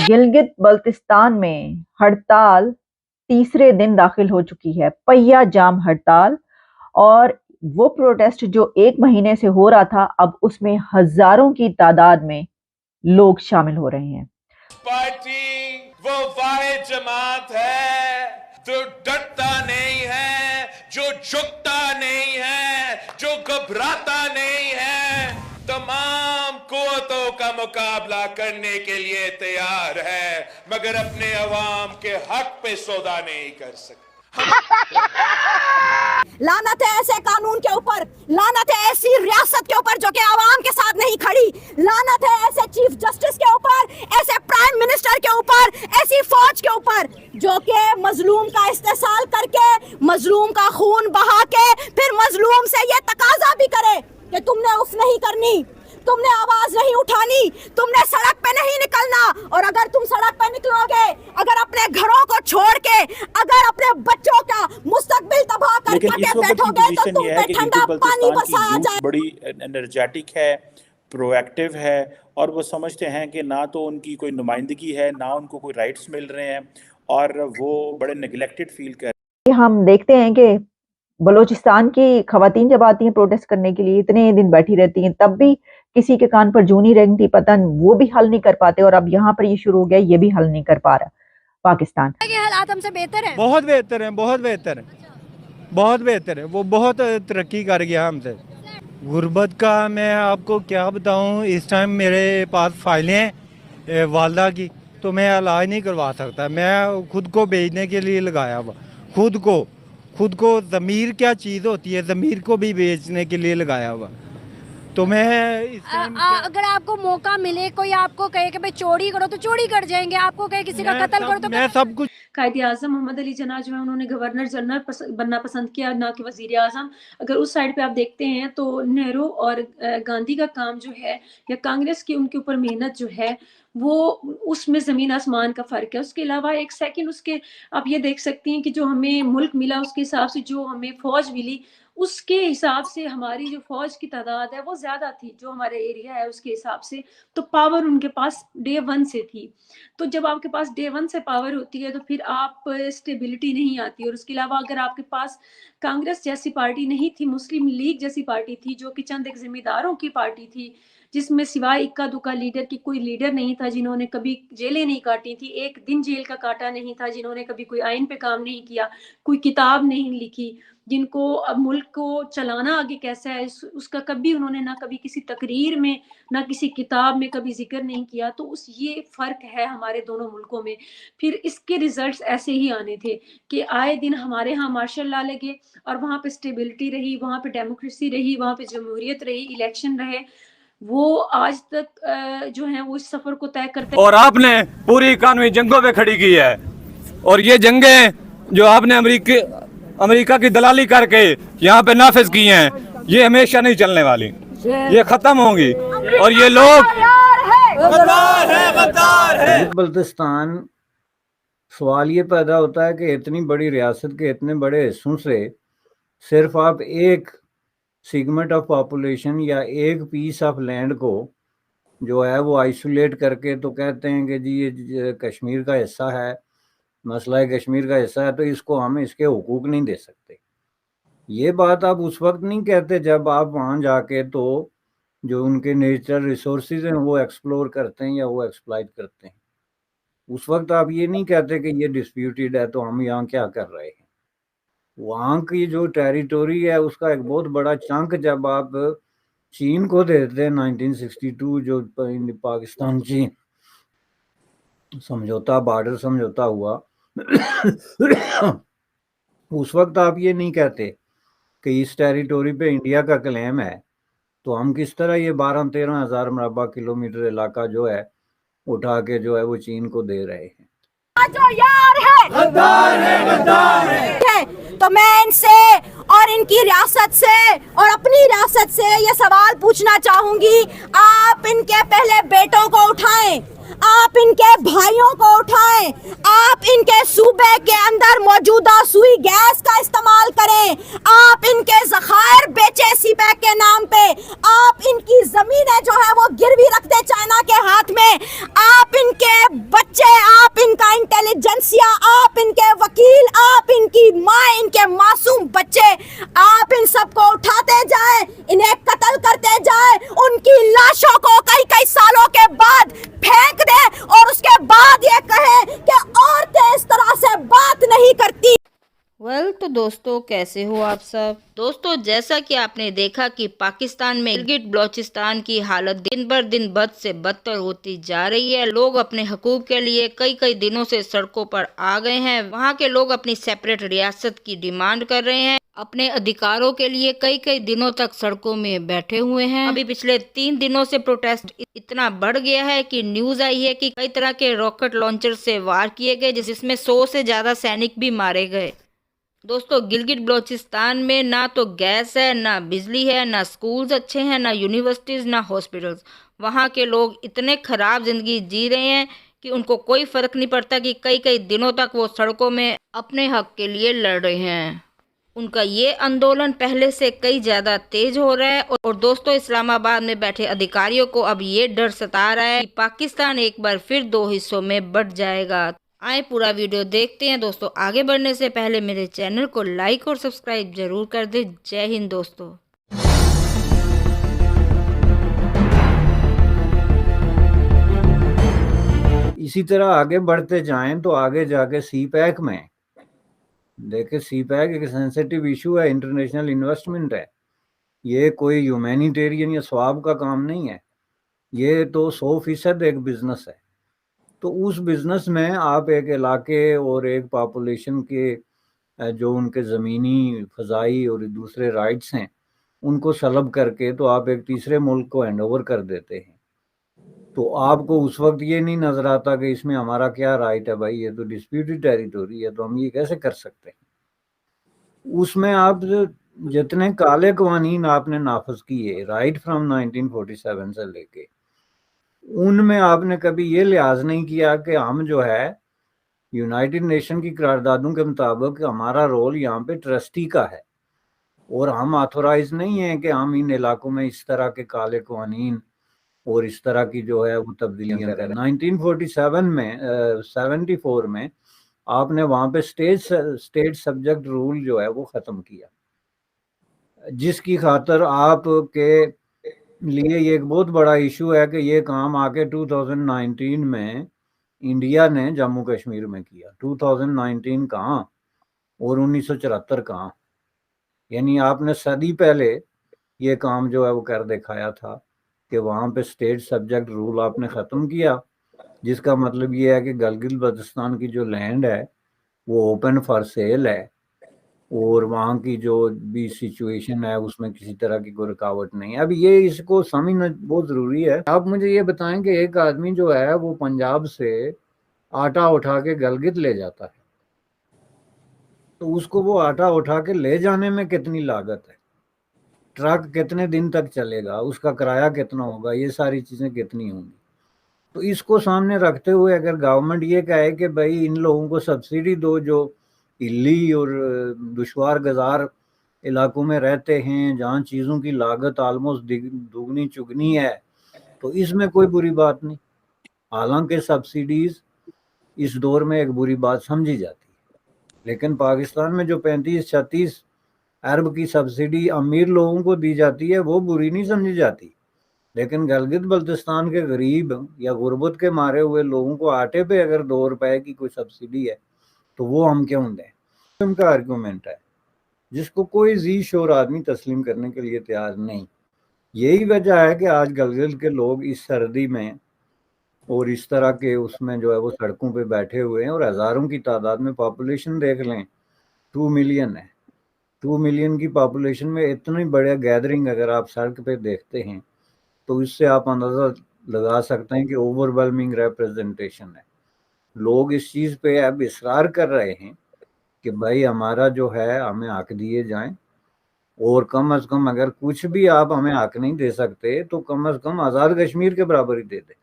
गिलगित बल्तिस्तान में हड़ताल तीसरे दिन दाखिल हो चुकी है। पहिया जाम हड़ताल, और वो प्रोटेस्ट जो 1 महीने से हो रहा था, अब उसमें हजारों की तादाद में लोग शामिल हो रहे हैं। पार्टी वो वाहिद जमात है जो डरता नहीं है, जो झुकता नहीं है, जो घबराता नहीं है, तमाम कुव्वतों का मुकाबला करने के लिए तैयार है, मगर अपने अवाम के हक पे सौदा नहीं कर सकता। लानत है ऐसे कानून के ऊपर, लानत है ऐसी रियासत के ऊपर जो कि आवाम के साथ नहीं खड़ी, लानत है ऐसे चीफ जस्टिस के ऊपर, ऐसे प्राइम मिनिस्टर के ऊपर, ऐसी फौज के ऊपर जो कि मजलूम का इस्तेसाल करके, मजलूम का खून बहा के फिर मजलूम से ये तकाजा भी करे कि तुमने उफ नहीं करनी, तुमने आवाज नहीं उठानी, तुमने सड़क पे नहीं निकलना, और अगर तुम सड़क पे निकलोगे, अगर अपने घरों को छोड़ के, अगर अपने बच्चों का मुस्तकबिल तबाह करके बैठोगे तो तुम पे ठंडा पानी बरसाया जाए। बड़ी एनर्जेटिक है, प्रोएक्टिव है, और वो समझते हैं कि ना तो उनकी कोई नुमाइंदगी है, ना उनको कोई राइट्स मिल रहे हैं, और वो बड़े नेग्लेक्टेड फील कर रहे हैं। हम देखते हैं कि बलूचिस्तान की खवातीन जब आती हैं प्रोटेस्ट करने के लिए, इतने दिन बैठी रहती हैं, तब भी किसी के कान पर जू नहीं रेंगती, पता वो भी हल नहीं कर पाते, और अब यहाँ पर ये शुरू हो गया, ये भी हल नहीं कर पा रहा पाकिस्तान। हालात हमसे बेहतर है, बहुत बेहतर है, बहुत बेहतर है, बहुत बेहतर है, वो बहुत तरक्की कर गया हमसे। गुर्बत का मैं आपको क्या बताऊं, इस टाइम मेरे पास फाइलें हैं वालदा की, तो मैं इलाज नहीं करवा सकता, मैं खुद को बेचने के लिए लगाया हुआ, खुद को ज़मीर क्या चीज़ होती है, ज़मीर को भी बेचने के लिए लगाया हुआ। तो मैं अगर आपको मौका मिले, कोई आपको कहे कि भाई चोरी करो तो चोरी कर जाएंगे, आपको कहे किसी का कत्ल करो तो मैं सब कुछ। कायदे आज़म मोहम्मद अली जिन्ना जो है उन्होंने गवर्नर जनरल बनना पसंद किया, ना कि वजीर आज़म। अगर उस साइड पे आप देखते हैं तो नेहरू और गांधी का काम जो है, या कांग्रेस की उनके ऊपर मेहनत जो है, वो उसमें ज़मीन आसमान का फ़र्क है। उसके अलावा एक सेकंड उसके आप ये देख सकती हैं कि जो हमें मुल्क मिला उसके हिसाब से जो हमें फ़ौज मिली, उसके हिसाब से हमारी जो फौज की तादाद है वो ज़्यादा थी जो हमारे एरिया है उसके हिसाब से, तो पावर उनके पास डे 1 से थी। तो जब आपके पास डे 1 से पावर होती है तो फिर आप स्टेबिलिटी नहीं आती। और उसके अलावा अगर आपके पास कांग्रेस जैसी पार्टी नहीं थी, मुस्लिम लीग जैसी पार्टी थी जो कि चंद एक जिम्मेदारों की पार्टी थी, जिसमें सिवाय इक्का दुक्का लीडर की कोई लीडर नहीं था, जिन्होंने कभी जेलें नहीं काटी थी, एक दिन जेल का काटा नहीं था, जिन्होंने कभी कोई आइन पे काम नहीं किया, कोई किताब नहीं लिखी, जिनको अब मुल्क को चलाना आगे कैसा है उसका कभी उन्होंने ना कभी किसी तकरीर में ना किसी किताब में कभी जिक्र नहीं किया। तो उस ये फ़र्क है हमारे दोनों मुल्कों में। फिर इसके रिजल्ट्स ऐसे ही आने थे कि आए दिन हमारे यहाँ मार्शल लॉ लगे और वहाँ पे स्टेबिलिटी रही, वहाँ पे डेमोक्रेसी रही, वहाँ पे जमहूरियत रही, इलेक्शन रहे। वो आज तक जो है वो इस सफ़र को तय करते। और आपने पूरी कानूनी जंगों पे खड़ी की है, और ये जंगें जो आपने अमेरिका की दलाली करके यहाँ पे नाफिज की हैं, ये हमेशा नहीं चलने वाली, ये खत्म होंगी। और ये लोग बल्तिस्तान, सवाल ये पैदा होता है कि इतनी बड़ी रियासत के इतने बड़े हिस्सों से सिर्फ आप एक सेगमेंट ऑफ पॉपुलेशन या एक पीस ऑफ लैंड को जो है वो आइसोलेट करके तो कहते हैं कि जी ये कश्मीर का हिस्सा है, मसला कश्मीर का हिस्सा है, तो इसको हम इसके हुकूक नहीं दे सकते। ये बात आप उस वक्त नहीं कहते जब आप वहाँ जाके तो जो उनके नेचुरल रिसोर्सेज हैं वो एक्सप्लोर करते हैं या वो एक्सप्लॉइट करते हैं। उस वक्त आप ये नहीं कहते कि ये डिस्प्यूटेड है तो हम यहाँ क्या कर रहे हैं। वहाँ की जो टेरिटोरी है उसका एक बहुत बड़ा चंक जब आप चीन को देते हैं 1962 जो पाकिस्तान चीन समझौता, बॉर्डर समझौता हुआ, उस वक्त आप ये नहीं कहते कि इस टेरिटोरी पे इंडिया का क्लेम है, तो हम किस तरह ये 12-13 हज़ार मरबा किलोमीटर इलाका जो है उठा के जो है वो चीन को दे रहे हैं। जो यार है गद्दार है। तो मैं इनसे और इनकी रियासत से और अपनी रियासत से ये सवाल पूछना चाहूंगी, आप इनके पहले बेटों को उठाएं, आप इनके भाइयों को उठाएं, आप इनके सूबे के अंदर मौजूदा सुई गैस का इस्तेमाल करें, आप इनके ज़खायर बेचे सीपैक के नाम पे, आप इनकी जमीनें जो है वो गिरवी रख दे चाइना के हाथ में, आप इनके इनके बच्चे, आप इनका इंटेलिजेंसिया, आप इनके वकील, आप इनकी माँ, इनके मासूम बच्चे, आप इन सबको उठाते जाएं, इन्हें कत्ल करते जाएं, उनकी लाशों को कई कई सालों के बाद फेंक दें और उसके बाद ये कहें कि औरतें इस तरह से बात नहीं करती। तो दोस्तों, कैसे हो आप सब। दोस्तों, जैसा कि आपने देखा कि पाकिस्तान में गिलगिट बलोचिस्तान की हालत दिन बर दिन बद से बदतर होती जा रही है। लोग अपने हकूक के लिए कई कई दिनों से सड़कों पर आ गए हैं। वहां के लोग अपनी सेपरेट रियासत की डिमांड कर रहे हैं। अपने अधिकारों के लिए कई कई दिनों तक सड़कों में बैठे हुए हैं। अभी पिछले 3 दिनों से प्रोटेस्ट इतना बढ़ गया है कि न्यूज आई है कि कई तरह के रॉकेट लॉन्चर से वार किए गए, जिसमें 100 से ज्यादा सैनिक भी मारे गए। दोस्तों, गिलगिट बलोचिस्तान में ना तो गैस है, ना बिजली है, ना स्कूल्स अच्छे हैं, ना यूनिवर्सिटीज़, ना हॉस्पिटल्स। वहाँ के लोग इतने ख़राब ज़िंदगी जी रहे हैं कि उनको कोई फ़र्क नहीं पड़ता कि कई कई दिनों तक वो सड़कों में अपने हक के लिए लड़ रहे हैं। उनका ये आंदोलन पहले से कई ज़्यादा तेज हो रहा है। और दोस्तों, इस्लामाबाद में बैठे अधिकारियों को अब ये डर सता रहा है कि पाकिस्तान एक बार फिर 2 हिस्सों में बंट जाएगा। आए पूरा वीडियो देखते हैं। दोस्तों, आगे बढ़ने से पहले मेरे चैनल को लाइक और सब्सक्राइब जरूर कर दें। जय हिंद दोस्तों। इसी तरह आगे बढ़ते जाएं तो आगे जाके सी पैक में देखे, सी पैक एक सेंसिटिव इशू है, इंटरनेशनल इन्वेस्टमेंट है। ये कोई ह्यूमैनिटेरियन या स्वाब का काम नहीं है, ये तो 100% एक बिजनेस है। तो उस बिजनेस में आप एक इलाके और एक पॉपुलेशन के जो उनके ज़मीनी, फ़ज़ाई और दूसरे राइट्स हैं उनको सलब करके तो आप एक तीसरे मुल्क को हैंड ओवर कर देते हैं। तो आपको उस वक्त ये नहीं नज़र आता कि इसमें हमारा क्या राइट है, भाई ये तो डिस्प्यूटेड टेरिटोरी है, तो हम ये कैसे कर सकते हैं। उसमें आप जितने काले कवानीन आपने नाफज किए राइट फ्रॉम 1947 से लेके, उनमें आपने कभी ये लिहाज नहीं किया कि हम जो है यूनाइटेड नेशन की करारदादों के मुताबिक हमारा रोल यहाँ पे ट्रस्टी का है और हम ऑथोराइज नहीं है कि हम इन इलाकों में इस तरह के काले कवानीन और इस तरह की जो है वो तब्दीलियाँ करें। 1947 में 74 में आपने वहाँ पे स्टेट सब्जेक्ट रूल जो है वो ख़त्म किया, जिसकी खातर आपके लिए ये एक बहुत बड़ा इशू है कि ये काम आके 2019 में इंडिया ने जम्मू कश्मीर में किया। 2019 कहाँ और 1974 कहाँ, यानी आपने सदी पहले ये काम जो है वो कर दिखाया था कि वहाँ पे स्टेट सब्जेक्ट रूल आपने ख़त्म किया, जिसका मतलब ये है कि गिलगित बल्तिस्तान की जो लैंड है वो ओपन फॉर सेल है और वहाँ की जो भी सिचुएशन है उसमें किसी तरह की कोई रुकावट नहीं है। अब ये इसको समझना बहुत ज़रूरी है। आप मुझे ये बताएं कि एक आदमी जो है वो पंजाब से आटा उठा के गिलगित ले जाता है, तो उसको वो आटा उठा के ले जाने में कितनी लागत है, ट्रक कितने दिन तक चलेगा, उसका किराया कितना होगा, ये सारी चीज़ें कितनी होंगी। तो इसको सामने रखते हुए अगर गवर्नमेंट ये कहे कि भाई इन लोगों को सब्सिडी दो जो हिली और दुश्वार गुजार इलाकों में रहते हैं जहाँ चीज़ों की लागत आलमोस्ट दुगनी चुगनी है, तो इसमें कोई बुरी बात नहीं। हालांकि सब्सिडीज़ इस दौर में एक बुरी बात समझी जाती है, लेकिन पाकिस्तान में जो 35-36 अरब की सब्सिडी अमीर लोगों को दी जाती है वो बुरी नहीं समझी जाती, लेकिन गिलगित बल्तिस्तान के गरीब या गुर्बत के मारे हुए लोगों को आटे पे अगर 2 रुपए की कोई सब्सिडी है तो वो हम क्यों दें। उनका आर्गूमेंट है जिसको कोई जी शोर आदमी तस्लीम करने के लिए तैयार नहीं। यही वजह है कि आज गिलगित के लोग इस सर्दी में और इस तरह के उसमें जो है वो सड़कों पे बैठे हुए हैं और हज़ारों की तादाद में, पॉपुलेशन देख लें 2 मिलियन है, 2 मिलियन की पॉपुलेशन में इतनी बड़ा गैदरिंग अगर आप सड़क पे देखते हैं तो इससे आप अंदाज़ा लगा सकते हैं कि ओवरवेलमिंग रिप्रेजेंटेशन है। लोग इस चीज़ पे अब इसरार कर रहे हैं कि भाई हमारा जो है हमें हक दिए जाएं, और कम से कम अगर कुछ भी आप हमें हक नहीं दे सकते तो कम से कम आज़ाद कश्मीर के बराबर ही दे दें।